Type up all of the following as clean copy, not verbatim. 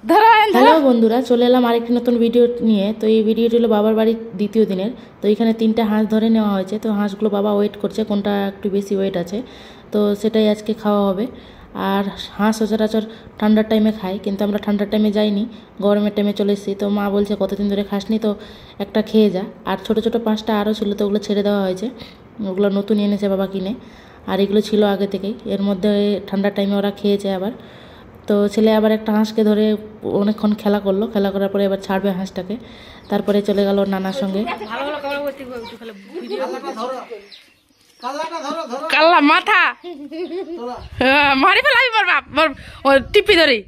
Hello বন্ধুরা, চলে এলাম আরেকটি নতুন ভিডিও নিয়ে। তো এই ভিডিওটি হলো বাবার বাড়ির দ্বিতীয় দিনের। তো এখানে 3টা হাঁস ধরে নেওয়া হয়েছে। তো হাঁসগুলো বাবা ওয়েট করছে কোনটা একটু বেশি ওয়েট আছে, তো সেটাই আজকে খাওয়া হবে। আর হাঁস সচরাচর ঠান্ডার টাইমে খায়, কিন্তু আমরা ঠান্ডার টাইমে যাইনি, গরমের টাইমে চলে এসেছি। তো মা বলছে কতদিন ধরে খাসনি, তো একটা খেয়ে যা। আর ছোটো ছোটো 5টা আরও ছিল, তো ওগুলো ছেড়ে দেওয়া হয়েছে। ওগুলো নতুন এনেছে বাবা কিনে, আর এগুলো ছিল আগে থেকেই। এর মধ্যে ঠান্ডার টাইমে ওরা খেয়েছে আবার। তো ছেলে আবার একটা হাঁসকে ধরে অনেকক্ষণ খেলা করলো, খেলা করার পরে এবার ছাড়বে হাঁসটাকে, তারপরে চলে গেল নানার সঙ্গে। কাল্লা মাথা মারি ফেলাই মোর বাপ মোর টিপি ধরি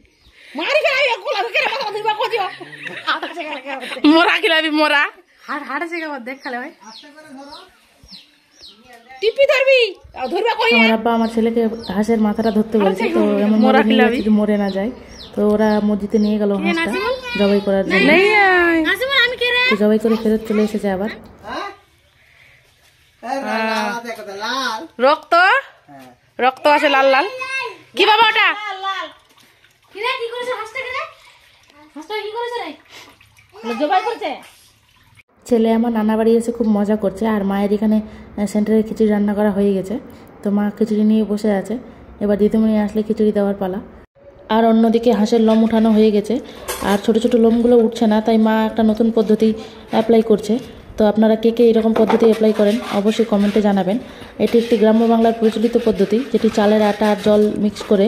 মারি ফেলাই মোরা খিলাবি মোরা হাড় থেকে দেখ খালে ভাই টিপি ধরবি ধরবা কই। আমার আব্বা আমার ছেলেকে হাঁসের মাথাটা ধরতে বলছে, তো এমন যদি মরে না যায়। তো ওরা মসজিদে নিয়ে গেল হাঁসটা জবাই করার জন্য। তো জবাই করে ফেরত চলে এসেছে আবার। রক্ত রক্ত আছে লাল লাল। কি বাবা ওটা? ছেলে আমার নানা বাড়ি এসে খুব মজা করছে, আর মায়ের এখানে সেন্টারে খিচুড়ি রান্না করা হয়ে গেছে। তো মা খিচুড়ি নিয়ে বসে আছে, এবার দিদিমণি আসলে খিচুড়ি দেওয়ার পালা। আর অন্যদিকে হাঁসের লোম উঠানো হয়ে গেছে, আর ছোট ছোট লোমগুলো উঠছে না, তাই মা একটা নতুন পদ্ধতি অ্যাপ্লাই করছে। তো আপনারা কে কে এরকম পদ্ধতি অ্যাপ্লাই করেন অবশ্যই কমেন্টে জানাবেন। এটি একটি গ্রাম্য বাংলার প্রচলিত পদ্ধতি, যেটি চালের আটা আর জল মিক্স করে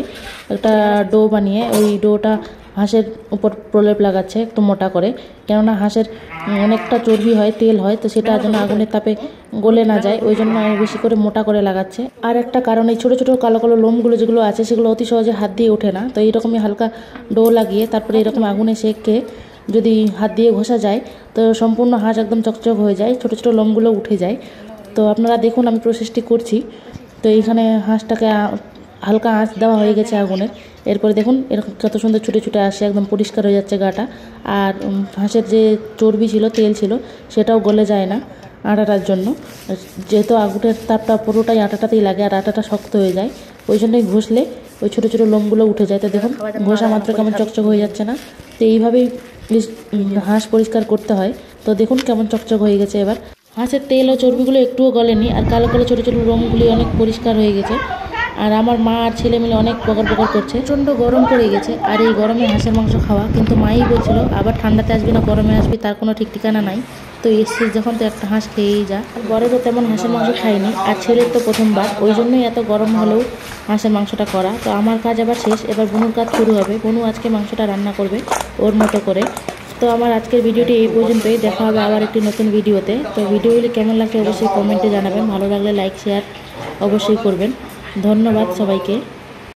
একটা ডো বানিয়ে ওই ডোটা হাঁসের উপর প্রলেপ লাগাচ্ছে একটু মোটা করে, কেননা হাঁসের অনেকটা চর্বি হয়, তেল হয়, তো সেটা যেন আগুনের তাপে গলে না যায়, ওই জন্য বেশি করে মোটা করে লাগাচ্ছে। আর একটা কারণ, এই ছোটো ছোটো কালো কালো লোমগুলো যেগুলো আছে সেগুলো অতি সহজে হাত দিয়ে ওঠে না। তো এইরকমই হালকা ডো লাগিয়ে তারপরে এরকম আগুনে সেঁকে যদি হাত দিয়ে ঘষা যায়, তো সম্পূর্ণ হাঁস একদম চকচক হয়ে যায়, ছোটো ছোটো লোমগুলো উঠে যায়। তো আপনারা দেখুন আমি প্রসেসটি করছি। তো এইখানে হাঁসটাকে হালকা আঁচ দেওয়া হয়ে গেছে আগুনের। এরপরে দেখুন এরকম কত সুন্দর ছুটে ছুটে আসে, একদম পরিষ্কার হয়ে যাচ্ছে গাটা। আর হাঁসের যে চর্বি ছিল, তেল ছিল, সেটাও গলে যায় না আটাটার জন্য, যেহেতু আগুনের তাপটা পুরোটাই আটাটাতেই লাগে আর আটাটা শক্ত হয়ে যায়, ওই জন্যই ঘষলে ওই ছোটো ছোটো লোমগুলো উঠে যায়। তো দেখুন ঘষা মাত্র কেমন চকচক হয়ে যাচ্ছে না। তো এইভাবেই হাঁস পরিষ্কার করতে হয়। তো দেখুন কেমন চকচক হয়ে গেছে। এবার হাঁসের তেল ও চর্বিগুলো একটুও গলেনি, আর কালো কালো ছোটো ছোটো লোমগুলি অনেক পরিষ্কার হয়ে গেছে। আর আমার মা আর ছেলে মিলে অনেক বকর বকর করছে, প্রচণ্ড গরম পড়ে গেছে। আর এই গরমে হাঁসের মাংস খাওয়া, কিন্তু মাই বলছিল আবার ঠান্ডাতে আসবি না গরমে আসবি, তার কোনো ঠিক ঠিকানা নাই। তো এসছিস যখন তো একটা হাঁস খেয়েই যা। বড়েরও তেমন হাঁসের মাংস খাইনি, আর ছেলের তো প্রথমবার, ওই জন্যই এত গরম হলেও হাঁসের মাংসটা করা। তো আমার কাজ আবার শেষ, এবার বুনুর কাজ শুরু হবে। বুনু আজকে মাংসটা রান্না করবে ওর মতো করে। তো আমার আজকের ভিডিওটি এই পর্যন্তই, দেখা হবে আবার একটি নতুন ভিডিওতে। তো ভিডিওগুলি কেমন লাগছে অবশ্যই কমেন্টে জানাবেন, ভালো লাগলে লাইক শেয়ার অবশ্যই করবেন। ধন্যবাদ সবাইকে।